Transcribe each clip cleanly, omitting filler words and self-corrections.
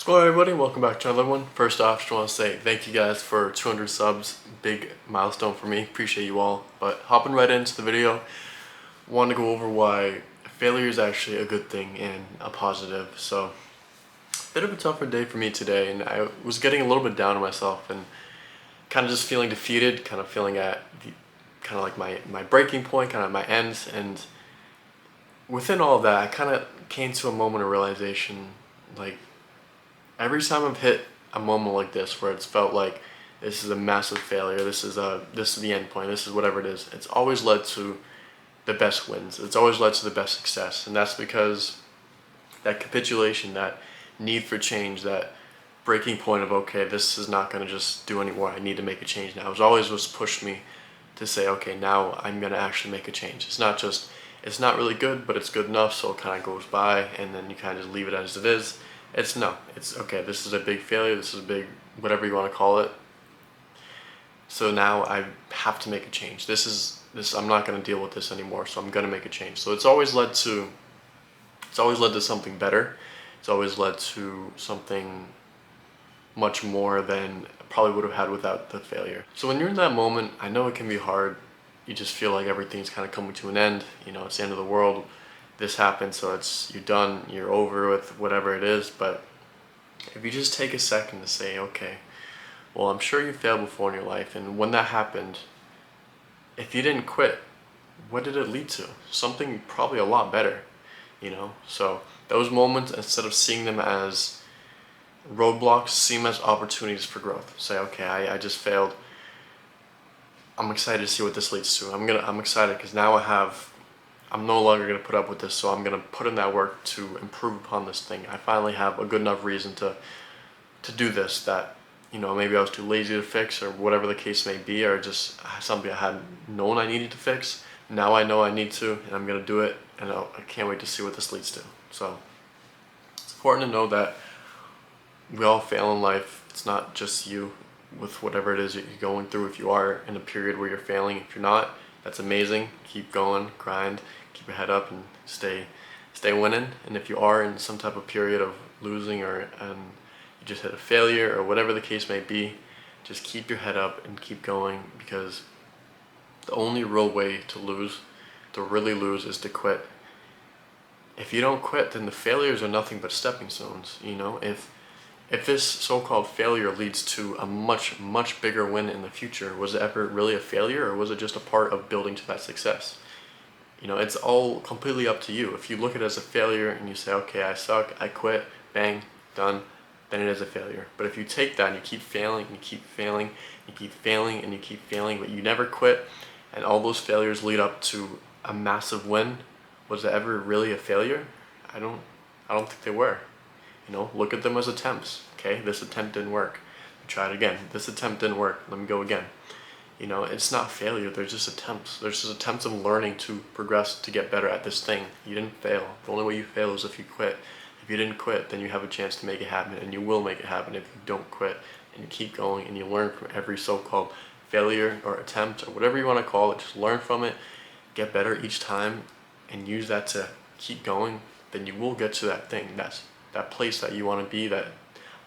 What's going on, everybody? Welcome back to another one. First off, just want to say thank you guys for 200 subs. Big milestone for me. Appreciate you all. But hopping right into the video, want to go over why failure is actually a good thing and a positive. So, a bit of a tougher day for me today, and I was getting a little bit down on myself and kind of just feeling defeated, kind of feeling at the, kind of like my breaking point, kind of my ends. And within all of that, I kind of came to a moment of realization, like, every time I've hit a moment like this where it's felt like this is a massive failure, this is the end point, this is whatever it is, it's always led to the best wins. It's always led to the best success, and that's because that capitulation, that need for change, that breaking point of okay, this is not going to just do anymore. I need to make a change now. It was always what's pushed me to say okay, now I'm going to actually make a change. It's not really good, but it's good enough, so it kind of goes by, and then you kind of just leave it as it is. It's okay, this is a big failure, this is a big, whatever you want to call it. So now I have to make a change. I'm not going to deal with this anymore, so I'm going to make a change. So it's always led to something better. It's always led to something much more than I probably would have had without the failure. So when you're in that moment, I know it can be hard. You just feel like everything's kind of coming to an end. You know, it's the end of the world. This happened, so you're done, you're over with whatever it is. But if you just take a second to say, okay, well, I'm sure you failed before in your life, and when that happened, if you didn't quit, what did it lead to? Something probably a lot better, you know? So those moments, instead of seeing them as roadblocks, see them as opportunities for growth. Say, okay, I just failed. I'm excited to see what this leads to. I'm excited because now I'm no longer going to put up with this, so I'm going to put in that work to improve upon this thing. I finally have a good enough reason to do this that, you know, maybe I was too lazy to fix or whatever the case may be, or just something I hadn't known I needed to fix. Now I know I need to, and I'm going to do it, and I can't wait to see what this leads to. So it's important to know that we all fail in life. It's not just you with whatever it is that you're going through. If you are in a period where you're failing, if you're not, that's amazing. Keep going, grind, keep your head up, and stay winning. And if you are in some type of period of losing or you just hit a failure or whatever the case may be, just keep your head up and keep going, because the only real way to really lose, is to quit. If you don't quit, then the failures are nothing but stepping stones. You know, if this so-called failure leads to a much, much bigger win in the future, was it ever really a failure, or was it just a part of building to that success? You know, it's all completely up to you. If you look at it as a failure and you say, okay, I suck, I quit, bang, done, then it is a failure. But if you take that and you keep failing, and you keep failing, you keep failing, and you keep failing, but you never quit, and all those failures lead up to a massive win, was it ever really a failure? I don't think they were. You know, look at them as attempts. Okay, this attempt didn't work. Try it again. This attempt didn't work. Let me go again. You know, it's not failure. They're just attempts. There's just attempts of learning to progress, to get better at this thing. You didn't fail. The only way you fail is if you quit. If you didn't quit, then you have a chance to make it happen, and you will make it happen if you don't quit and you keep going and you learn from every so-called failure or attempt or whatever you want to call it. Just learn from it, get better each time, and use that to keep going. Then you will get to that thing. That place that you want to be, that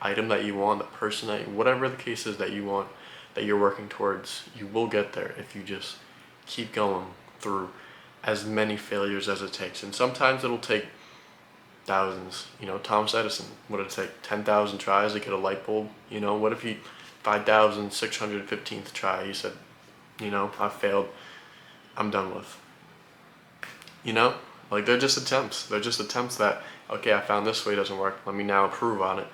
item that you want, the person whatever the case is that you want, that you're working towards, you will get there if you just keep going through as many failures as it takes. And sometimes it'll take thousands. You know, Thomas Edison, what did it take? 10,000 tries to get a light bulb? You know, what if he 5,615th try, he said, you know, I failed, I'm done with. You know, like, they're just attempts. They're just attempts that, okay, I found this way doesn't work, let me now improve on it.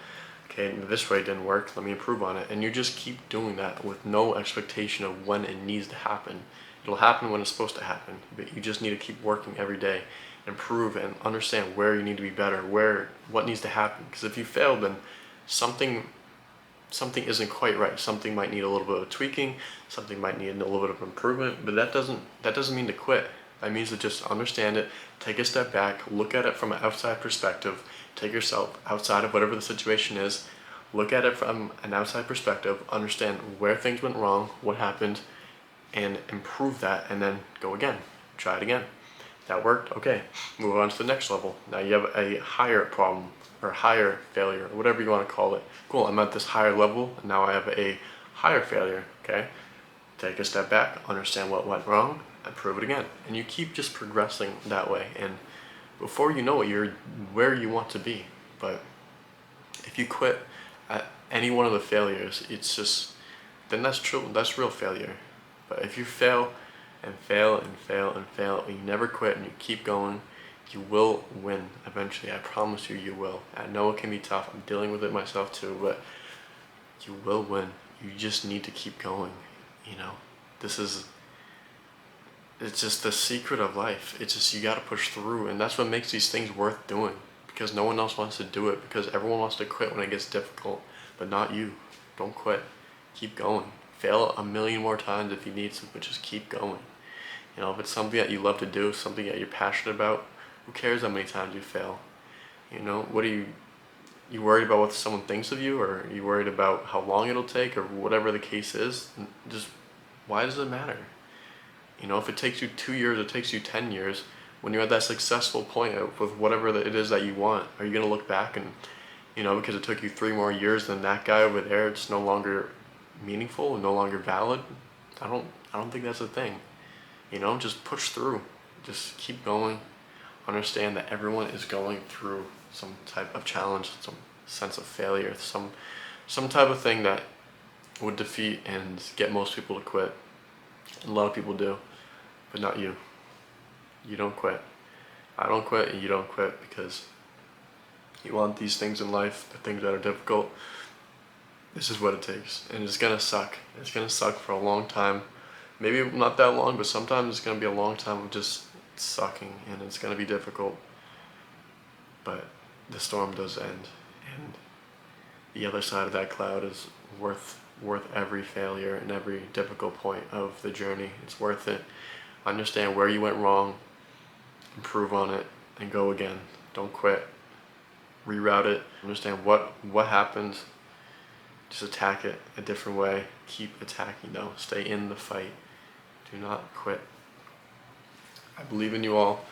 Okay, this way didn't work, let me improve on it. And you just keep doing that with no expectation of when it needs to happen. It'll happen when it's supposed to happen, but you just need to keep working every day, improve, and understand where you need to be better, what needs to happen. Because if you fail, then something isn't quite right. Something might need a little bit of tweaking, something might need a little bit of improvement, but that doesn't mean to quit. That means to just understand it, take a step back, look at it from an outside perspective, take yourself outside of whatever the situation is, look at it from an outside perspective, understand where things went wrong, what happened, and improve that, and then go again. Try it again. That worked? Okay. Move on to the next level. Now you have a higher problem or higher failure, or whatever you want to call it. Cool, I'm at this higher level, and now I have a higher failure, okay? Take a step back, understand what went wrong, and prove it again. And you keep just progressing that way, and before you know it, you're where you want to be. But if you quit at any one of the failures, it's just, then that's true, that's real failure. But if you fail and fail and fail and fail, and you never quit and you keep going, you will win eventually. I promise you, you will. I know it can be tough. I'm dealing with it myself too, but you will win. You just need to keep going. You know, it's just the secret of life. It's just, you got to push through, and that's what makes these things worth doing, because no one else wants to do it, because everyone wants to quit when it gets difficult, but not you. Don't quit. Keep going. Fail a million more times if you need to, but just keep going. You know, if it's something that you love to do, something that you're passionate about, who cares how many times you fail? You know, what are you worried about what someone thinks of you, or are you worried about how long it'll take, or whatever the case is? Just, why does it matter? You know, if it takes you 2 years, it takes you 10 years, when you're at that successful point with whatever it is that you want, are you going to look back and, you know, because it took you 3 more years than that guy over there, it's no longer meaningful and no longer valid? I don't think that's a thing. You know, just push through. Just keep going. Understand that everyone is going through some type of challenge, some sense of failure, some type of thing that would defeat and get most people to quit. And a lot of people do, but not you. You don't quit. I don't quit, and you don't quit, because you want these things in life, the things that are difficult. This is what it takes, and it's gonna suck. It's gonna suck for a long time. Maybe not that long, but sometimes it's gonna be a long time of just sucking, and it's gonna be difficult. But the storm does end, and the other side of that cloud is worth every failure and every difficult point of the journey. It's worth it. Understand where you went wrong, improve on it, and go again. Don't quit. Reroute it. Understand what happened. Just attack it a different way. Keep attacking though. Stay in the fight. Do not quit. I believe in you all.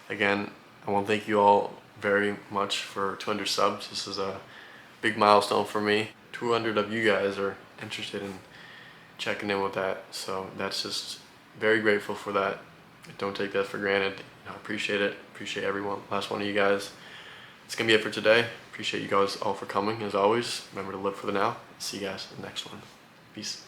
Again, I want to thank you all very much for 200 subs. This is a big milestone for me. 200 of you guys are interested in checking in with that, so that's just very grateful for that. Don't take that for granted. I appreciate it. Appreciate everyone, last one of you guys. It's gonna be it for today. Appreciate you guys all for coming as always. Remember to live for the now. See you guys in the next one. Peace.